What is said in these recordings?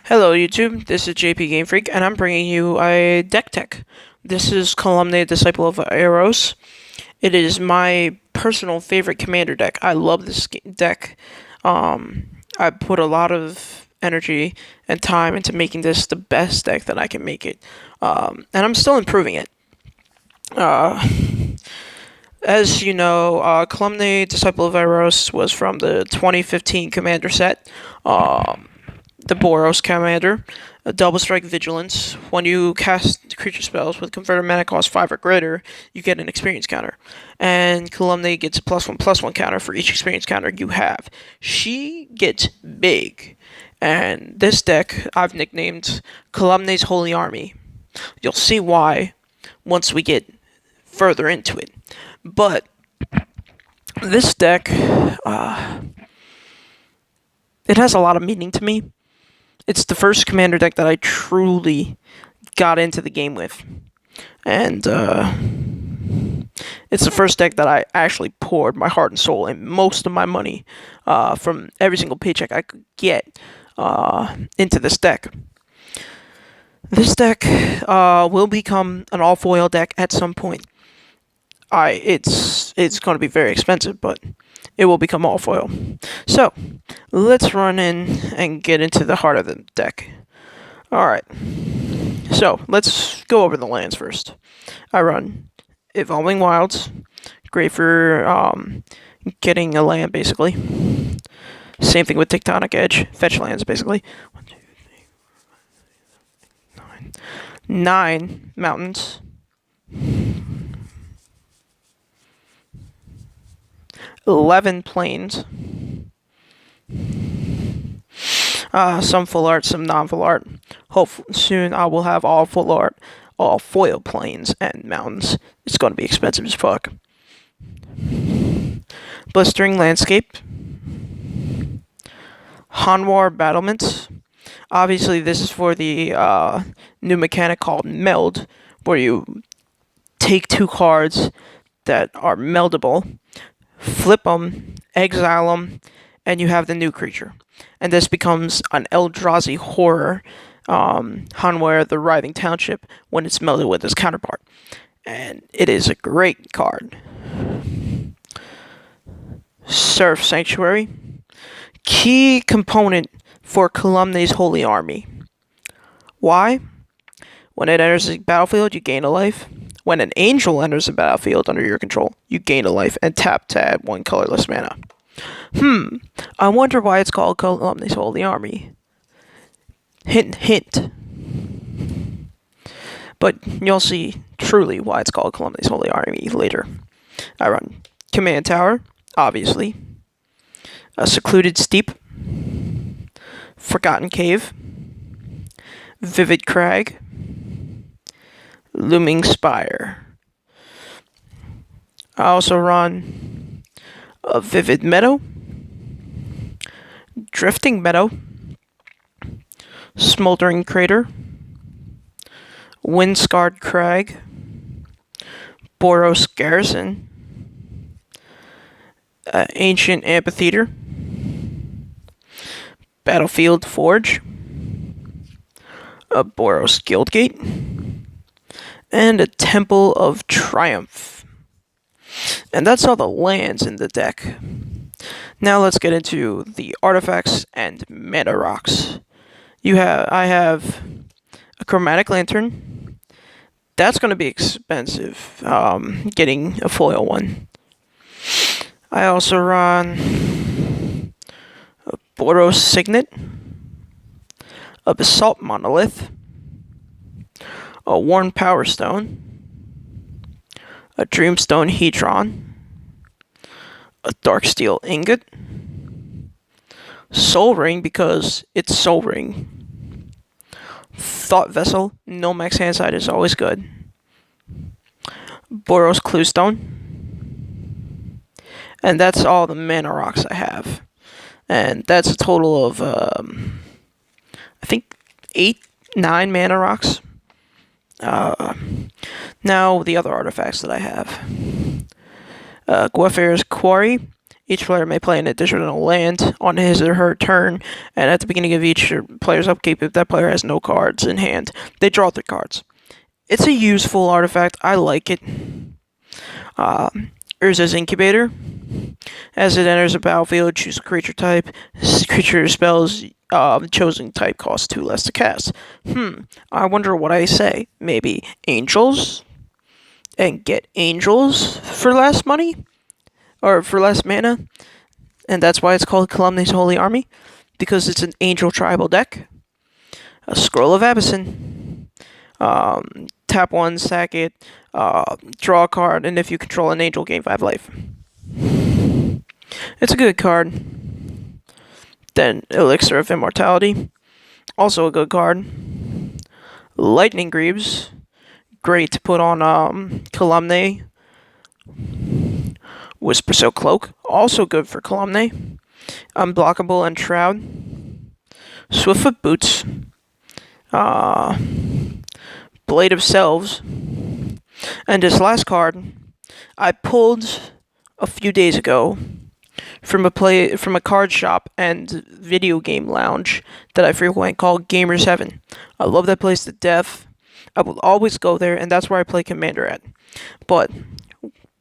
Hello YouTube, this is JP Game Freak, and I'm bringing you a deck tech. This is Kalemne, Disciple of Iroas. It is my personal favorite commander deck. I love this deck. I put a lot of energy and time into making this the best deck that I can make it. And I'm still improving it. As you know, Kalemne, Disciple of Iroas was from the 2015 Commander set. The Boros Commander, a double strike vigilance. When you cast creature spells with converted mana cost 5 or greater, you get an experience counter. And Kalemne gets a +1/+1 counter for each experience counter you have. She gets big. And this deck I've nicknamed Kalemne's Holy Army. You'll see why once we get further into it. But this deck, it has a lot of meaning to me. It's the first commander deck that I truly got into the game with. And it's the first deck that I actually poured my heart and soul and most of my money from every single paycheck I could get into this deck. This deck will become an all-foil deck at some point. It's going to be very expensive, but it will become all foil. So, let's run in and get into the heart of the deck. Alright, so let's go over the lands first. I run Evolving Wilds, great for getting a land, basically. Same thing with Tectonic Edge, fetch lands, basically. 1, 2, 3, 4, 5, 6, 7, 8, 9 mountains. 11 planes. Some full art, some non-full art. Hopefully soon I will have all full art, all foil planes and mountains. It's going to be expensive as fuck. Blistering Landscape. Hanwar Battlements. Obviously this is for the new mechanic called Meld, where you take 2 cards that are meldable, flip them, exile them, and you have the new creature. And this becomes an Eldrazi horror, Hanwar the Writhing Township, when it's melded with its counterpart. And it is a great card. Surf Sanctuary. Key component for Kalemne's Holy Army. Why? When it enters the battlefield, you gain a life. When an angel enters the battlefield under your control, you gain a life and tap to add 1 colorless mana. I wonder why it's called Kalemne's Holy Army. Hint, hint. But you'll see truly why it's called Kalemne's Holy Army later. I run Command Tower, obviously. A Secluded Steep. Forgotten Cave. Vivid Crag. Looming Spire. I also run a Vivid Meadow, Drifting Meadow, Smoldering Crater, Windscarred Crag, Boros Garrison, Ancient Amphitheater, Battlefield Forge, a Boros Guildgate, and a Temple of Triumph. And that's all the lands in the deck. Now let's get into the artifacts and mana rocks. I have a Chromatic Lantern. That's going to be expensive, getting a foil one. I also run a Boros Signet, a Basalt Monolith, a Worn Power Stone, a Dreamstone Hedron, a Darksteel Ingot, Soul Ring because it's Soul Ring, Thought Vessel, no max hand side is always good, Boros Cluestone, and that's all the mana rocks I have. And that's a total of, I think, 8-9 mana rocks. Now the other artifacts that I have. Guefar's Quarry, Each player may play an additional land on his or her turn, and at the beginning of each player's upkeep, if that player has no cards in hand, they draw 3 cards. It's a useful artifact. I like it. Urza's Incubator. As it enters the battlefield, choose a creature type. Creature spells chosen type costs 2 less to cast. I wonder what I say. Maybe angels? And get angels for less money? Or for less mana? And that's why it's called Kalemne's Holy Army. Because it's an angel tribal deck. A Scroll of Abyssin. Tap 1, sack it, draw a card, and if you control an angel, gain 5 life. It's a good card. Then Elixir of Immortality, also a good card. Lightning Greaves, great to put on Kalemne. Whispersilk Cloak, also good for Kalemne. Unblockable and Shroud. Swiftfoot Boots. Blade of Selves. And this last card, I pulled a few days ago from a card shop and video game lounge that I frequent called Gamers Heaven. I love that place to death. I will always go there, and that's where I play Commander at. But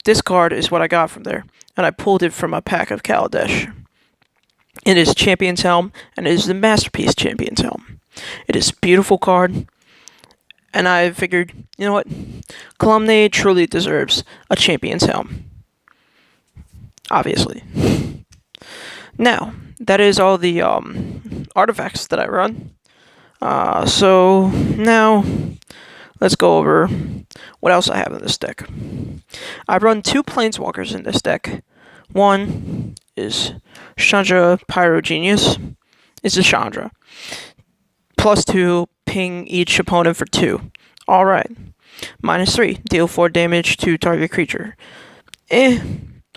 this card is what I got from there, and I pulled it from a pack of Kaladesh. It is Champion's Helm, and it is the Masterpiece Champion's Helm. It is a beautiful card. And I figured, you know what? Kalemne truly deserves a Champion's Helm. Obviously. Now, that is all the artifacts that I run. So, now, let's go over what else I have in this deck. I run 2 Planeswalkers in this deck. One is Chandra Pyrogenius. It's a Chandra. +2, ping each opponent for 2. Alright. -3, deal 4 damage to target creature.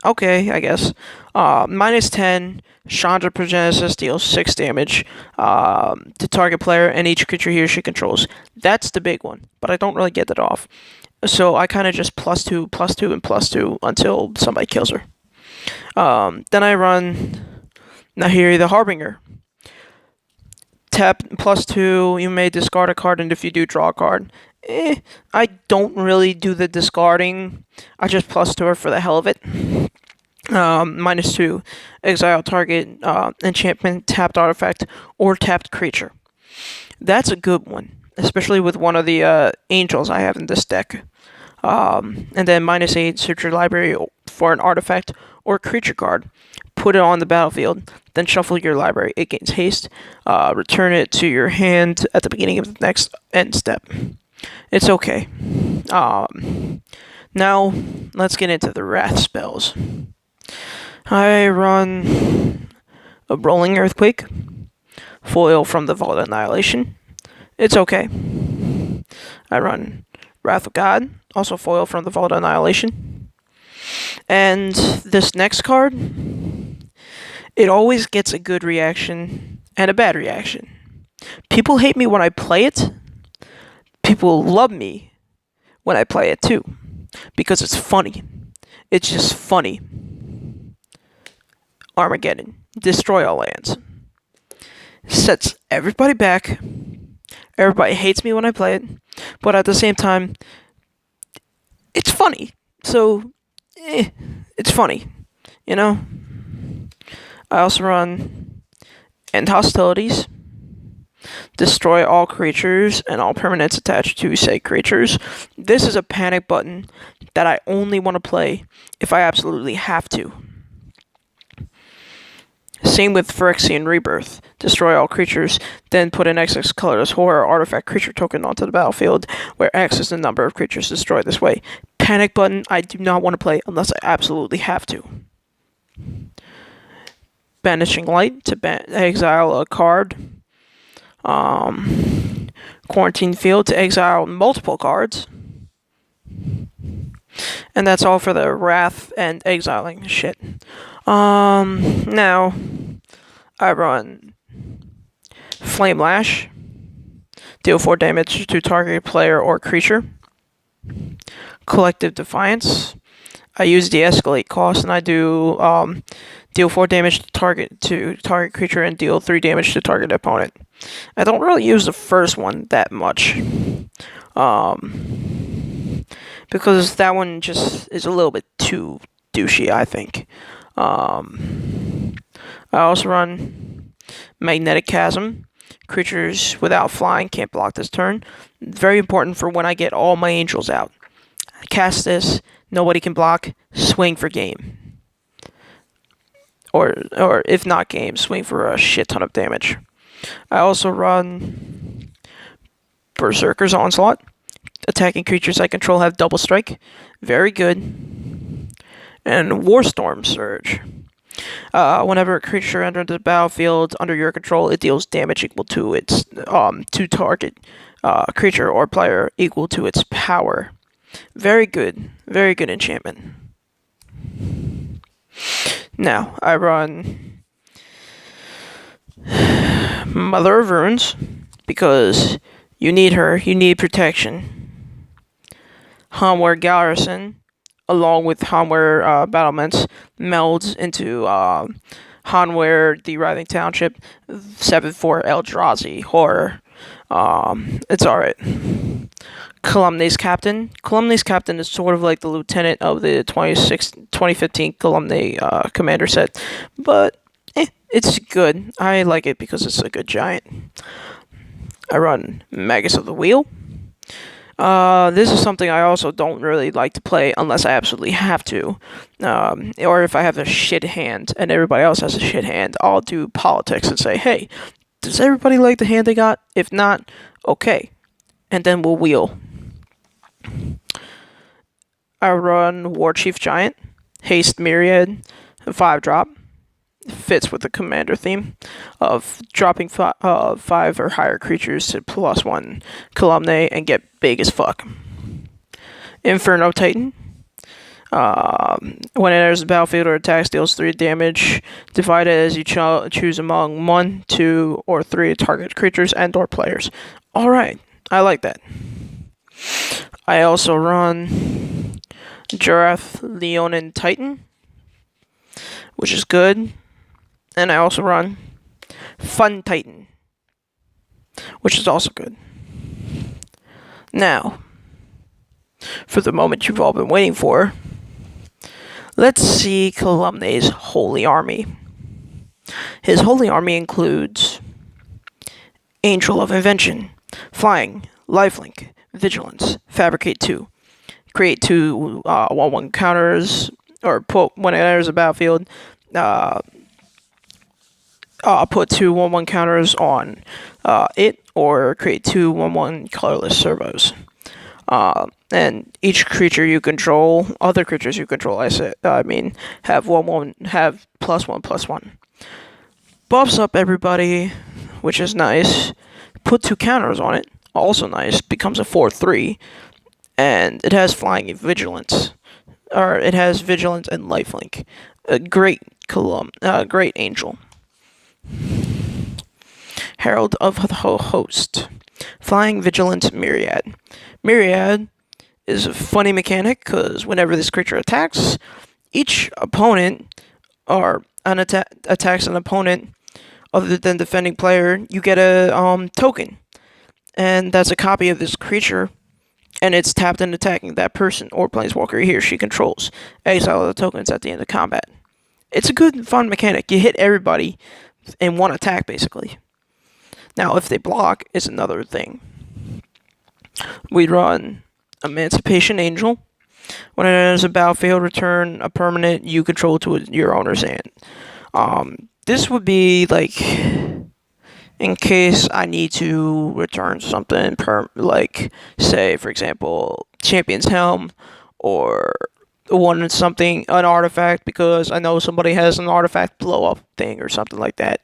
Okay, I guess. -10, Chandra Progenesis deals 6 damage to target player and each creature he or she controls. That's the big one, but I don't really get that off. So I kind of just +2, +2, and +2 until somebody kills her. Then I run Nahiri the Harbinger. Tap +2, you may discard a card, and if you do, draw a card. I don't really do the discarding. I just +2 her for the hell of it. -2, exile target enchantment, tapped artifact, or tapped creature. That's a good one, especially with one of the angels I have in this deck. And then -8, search your library for an artifact or creature card. Put it on the battlefield, then shuffle your library. It gains haste. Return it to your hand at the beginning of the next end step. It's okay. Now, let's get into the Wrath spells. I run a Rolling Earthquake, foil from the Vault of Annihilation. It's okay. I run Wrath of God, also foil from the Vault of Annihilation. And this next card, it always gets a good reaction and a bad reaction. People hate me when I play it. People love me when I play it too, because it's funny. It's just funny. Armageddon. Destroy all lands. Sets everybody back. Everybody hates me when I play it, but at the same time, it's funny. So, it's funny, you know? I also run End Hostilities. Destroy all creatures and all permanents attached to said creatures. This is a panic button that I only want to play if I absolutely have to. Same with Phyrexian Rebirth. Destroy all creatures, then put an XX colorless horror artifact creature token onto the battlefield, where X is the number of creatures destroyed this way. Panic button I do not want to play unless I absolutely have to. Banishing Light to exile a card. Quarantine Field to exile multiple cards. And that's all for the Wrath and exiling shit. Now, I run Flame Lash. Deal 4 damage to target player or creature. Collective Defiance. I use the escalate cost, and I do deal 4 damage to target creature and deal 3 damage to target opponent. I don't really use the first one that much, because that one just is a little bit too douchey, I think. I also run Magnetic Chasm. Creatures without flying can't block this turn. Very important for when I get all my angels out. I cast this, nobody can block, swing for game. Or if not game, swing for a shit ton of damage. I also run Berserker's Onslaught. Attacking creatures I control have double strike. Very good. And Warstorm Surge. Whenever a creature enters the battlefield under your control, it deals damage equal to its to target creature or player equal to its power. Very good enchantment. Now I run Mother of Runes because you need her. You need protection. Hanware Garrison, along with Hanware battlements, melds into Hanware, the Writhing Township, 7/4 Eldrazi horror. It's alright. Kalemne's Captain. Kalemne's Captain is sort of like the lieutenant of the 2015 Kalemne Commander set, but it's good. I like it because it's a good giant. I run Magus of the Wheel. This is something I also don't really like to play unless I absolutely have to. Or if I have a shit hand and everybody else has a shit hand, I'll do politics and say, hey, does everybody like the hand they got? If not, okay. And then we'll wheel. I run War Chief Giant, Haste Myriad, 5-drop. Fits with the commander theme of dropping 5 or higher creatures to +1 Kalemne and get big as fuck. Inferno Titan. When it enters the battlefield or attacks, deals 3 damage. Divided as you choose among 1, 2, or 3 target creatures and or players. Alright, I like that. I also run Jarath Leonin Titan, which is good. And I also run Fun Titan, which is also good. Now, for the moment you've all been waiting for, let's see Kalemne's Holy Army. His Holy Army includes Angel of Invention, Flying, Lifelink, Vigilance, Fabricate 2, create 2 1/1 counters, or put when it enters the battlefield, put 2 1/1 counters on it, or create 2 1/1 colorless servos. And each creature you control, other creatures you control, have have +1/+1. Buffs up everybody, which is nice. Put 2 counters on it, also nice. Becomes a 4/3, and it has Flying and Vigilance, or it has Vigilance and Lifelink. A great great angel. Herald of the Host. Flying, Vigilance, Myriad. Myriad is a funny mechanic because whenever this creature attacks, each opponent or attacks an opponent other than defending player, you get a token, and that's a copy of this creature, and it's tapped and attacking that person or planeswalker he or she controls. Exile the tokens at the end of combat. It's a good, fun mechanic. You hit everybody in one attack, basically. Now, if they block, it's another thing. We run Emancipation Angel. When it enters a battlefield, return a permanent you control to your owner's hand. This would be like in case I need to return something, like say, for example, Champion's Helm, or an artifact, because I know somebody has an artifact blow up thing or something like that.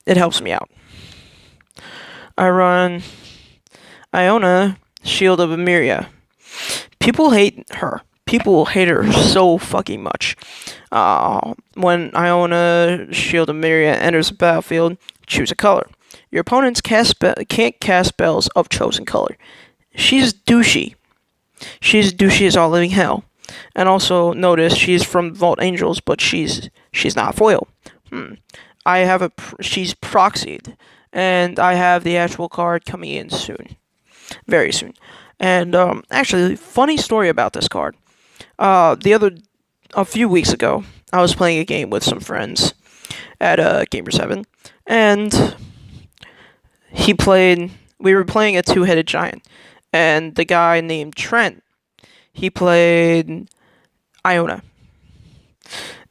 It helps me out. I run Iona, Shield of Myriad. People hate her. People hate her so fucking much. When Iona, Shield of Myriad enters the battlefield, choose a color. Your opponents can't cast spells of chosen color. She's douchey. She's douchey as all living hell. And also notice she's from Vault Angels, but she's not foil. I have she's proxied, and I have the actual card coming in soon, very soon. And actually, funny story about this card. A few weeks ago, I was playing a game with some friends at Gamer 7, and we were playing a two-headed giant, and the guy named Trent, he played Iona.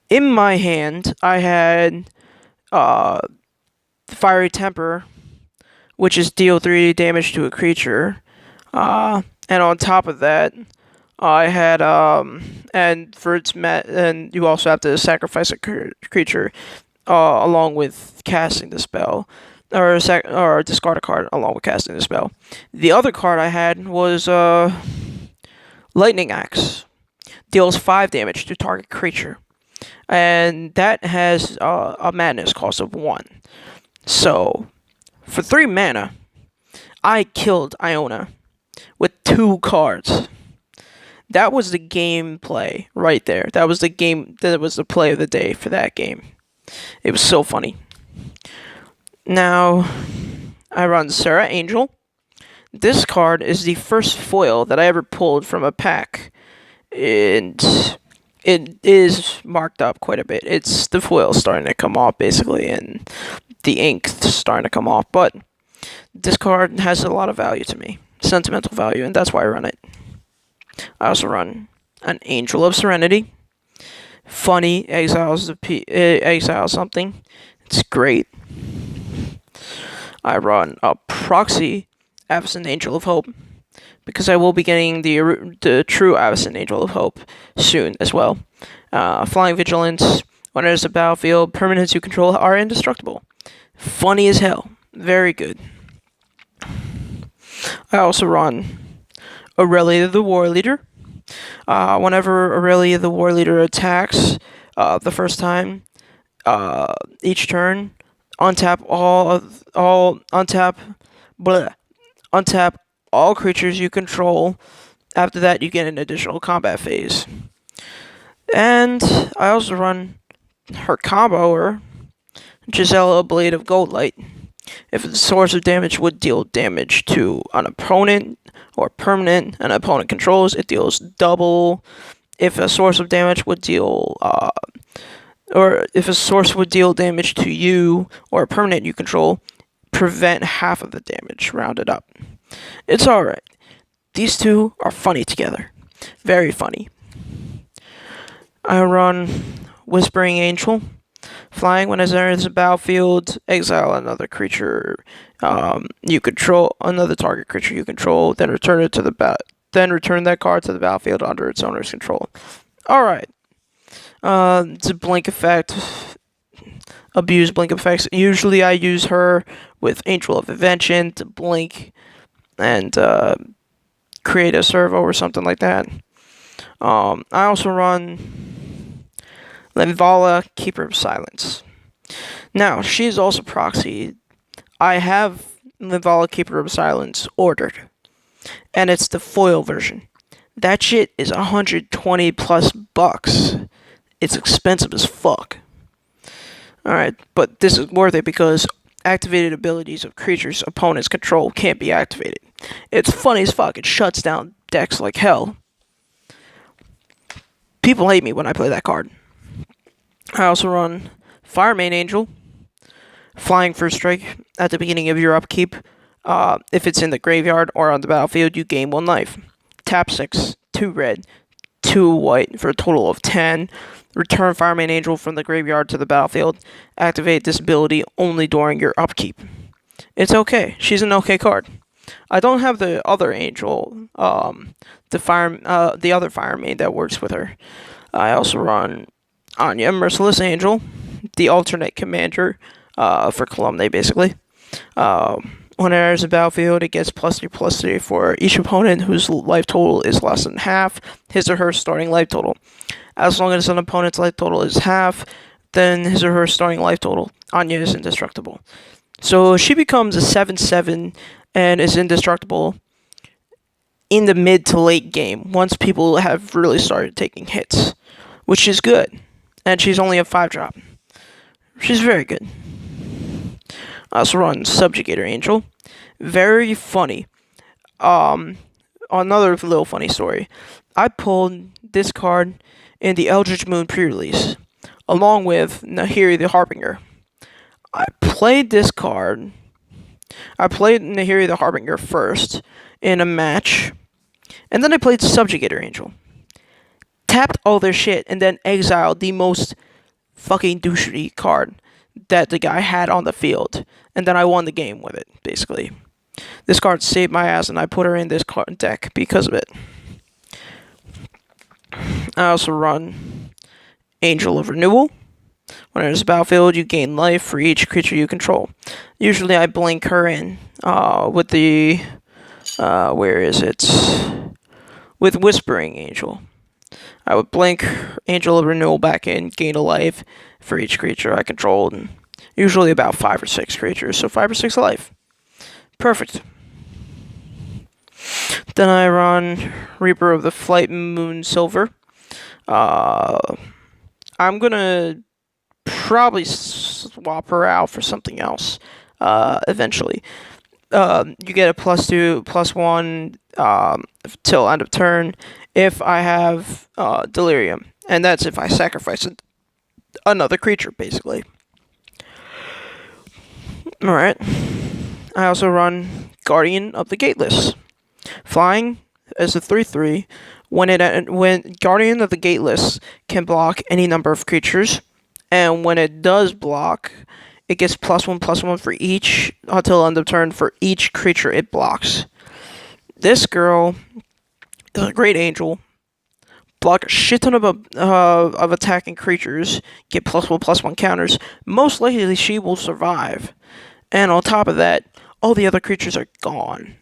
In my hand, I had Fiery Temper, which is deal 3 damage to a creature, and on top of that, I had and for its and you also have to sacrifice a creature along with casting the spell, or discard a card along with casting the spell. The other card I had was Lightning Axe, deals 5 damage to target creature, and that has a madness cost of 1. So for 3 mana, I killed Iona with 2 cards. That was the gameplay right there. That was the play of the day for that game. It was so funny. Now, I run Sarah Angel. This card is the first foil that I ever pulled from a pack. And it is marked up quite a bit. It's the foil starting to come off, basically, and the ink starting to come off. But this card has a lot of value to me. Sentimental value, and that's why I run it. I also run an Angel of Serenity. Funny, exiles something. It's great. I run a proxy Avacyn Angel of Hope, because I will be getting the true Avacyn Angel of Hope soon as well. Flying Vigilance. When it is a battlefield, permanents you control are indestructible. Funny as hell. Very good. I also run Aurelia the War Leader. Whenever Aurelia the War Leader attacks the first time, each turn, untap all creatures you control. After that, you get an additional combat phase. And I also run her comboer, Gisela Blade of Goldlight. If the source of damage would deal damage to an opponent or permanent an opponent controls, it deals double. If a source of damage would deal, or if a source would deal damage to you or a permanent you control, prevent half of the damage, rounded up. It's alright. These two are funny together. Very funny. I run Whispering Angel. Flying, when it enters the battlefield, exile another creature you control, another target creature you control, then return that card to the battlefield under its owner's control. Alright. It's a blink effect. Abuse blink effects. Usually I use her with Angel of Invention to blink and create a servo or something like that. I also run Linvala, Keeper of Silence. Now, she's also proxied. I have Linvala, Keeper of Silence ordered, and it's the foil version. That shit is $120+ It's expensive as fuck. Alright, but this is worth it because activated abilities of creatures opponents control can't be activated. It's funny as fuck. It shuts down decks like hell. People hate me when I play that card. I also run Firemane Angel. Flying first strike at the beginning of your upkeep. If it's in the graveyard or on the battlefield, you gain 1 life. Tap 6, 2 red, 2 white for a total of 10. Return Firemane Angel from the graveyard to the battlefield. Activate this ability only during your upkeep. It's okay. She's an okay card. I don't have the other angel, the other Firemane that works with her. I also run Anya, Merciless Angel, the alternate commander for Kalemne, basically. When it enters the battlefield, it gets +3/+3 for each opponent whose life total is less than half his or her starting life total. As long as an opponent's life total is half, then his or her starting life total. Anya is indestructible. So she becomes a 7/7 and is indestructible in the mid to late game once people have really started taking hits, which is good. And she's only a 5-drop. She's very good. I also run Subjugated Angel. Very funny. Another little funny story. I pulled this card in the Eldritch Moon pre-release, along with Nahiri the Harbinger. I played Nahiri the Harbinger first in a match, and then I played Subjugated Angel. Tapped all their shit, and then exiled the most fucking douchey card that the guy had on the field. And then I won the game with it, basically. This card saved my ass, and I put her in this card deck because of it. I also run Angel of Renewal. When it is battlefield, you gain life for each creature you control. Usually I blink her in with the... where is it? With Whispering Angel. I would blink Angel of Renewal back in, gain a life for each creature I controlled. And usually about 5 or 6 creatures, so 5 or 6 life. Perfect. Then I run Reaper of the Flight Moon Silver. I'm gonna probably swap her out for something else eventually. You get a +2, +1 till end of turn if I have Delirium, and that's if I sacrifice another creature, basically. Alright. I also run Guardian of the Gateless. Flying as a 3/3. When Guardian of the Gateless can block any number of creatures, and when it does block, it gets +1/+1 for each until end of turn for each creature it blocks. This girl is a great angel. Block a shit ton of attacking creatures, get +1/+1 counters. Most likely she will survive. And on top of that, all the other creatures are gone.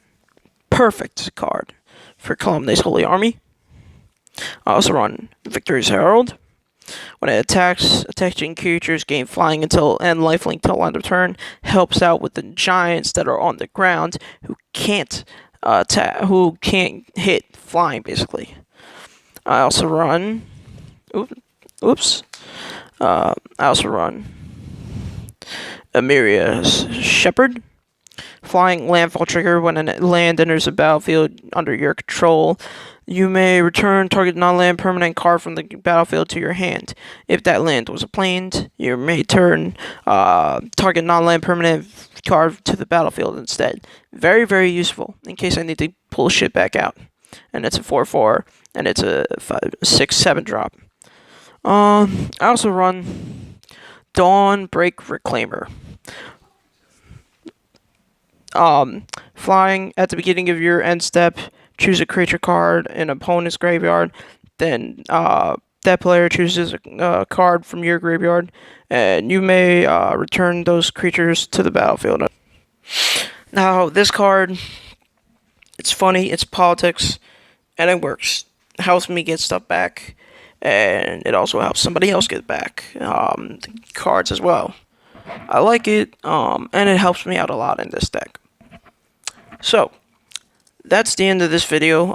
Perfect card for Kalemne's Holy Army. I also run Victory's Herald. When it attacks, attacking creatures gain flying and lifelink till end of turn. Helps out with the giants that are on the ground who can't hit flying, basically. I also run... Oops. I also run a Myriad Shepherd. Flying landfall trigger. When a land enters the battlefield under your control, you may return target non-land permanent card from the battlefield to your hand. If that land was a plains, you may return target non-land permanent card to the battlefield instead. Very, very useful in case I need to pull shit back out. And it's a 4/4, and it's a 6/7 drop. I also run Dawnbreak Reclaimer. Flying at the beginning of your end step, choose a creature card in opponent's graveyard, then that player chooses a card from your graveyard, and you may return those creatures to the battlefield. Now, this card, it's funny, it's politics, and it works. It helps me get stuff back, and it also helps somebody else get back the cards as well. I like it, and it helps me out a lot in this deck. So, that's the end of this video.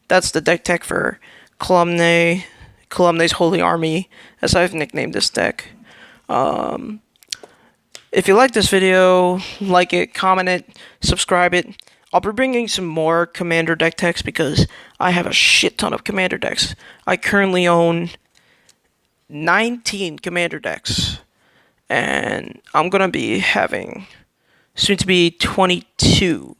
That's the deck tech for Kalemne's Holy Army, as I've nicknamed this deck. If you like this video, like it, comment it, subscribe it. I'll be bringing some more Commander deck techs because I have a shit ton of Commander decks. I currently own 19 Commander decks, and I'm gonna be having soon to be 22.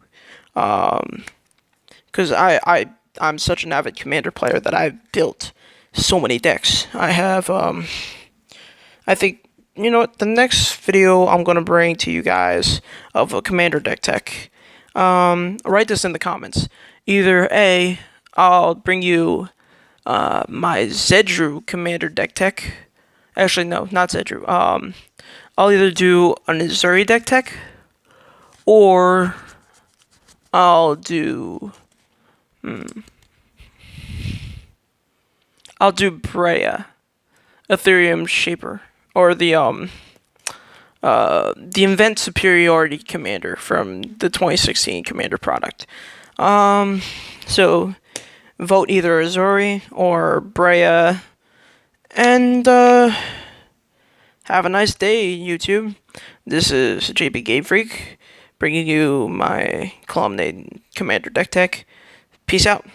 Because I'm such an avid Commander player that I've built so many decks. I have I think, you know what, the next video I'm gonna bring to you guys of a Commander deck tech. Write this in the comments. Either A, I'll bring you my Zedru Commander deck tech. Actually, no, not Zedru. I'll either do an Azuri deck tech, or I'll do Brea, Ethereum Shaper, or the Invent Superiority Commander from the 2016 Commander product. So vote either Azuri or Brea, and have a nice day, YouTube. This is JP Game Freak, bringing you my Kalemne Commander deck tech. Peace out.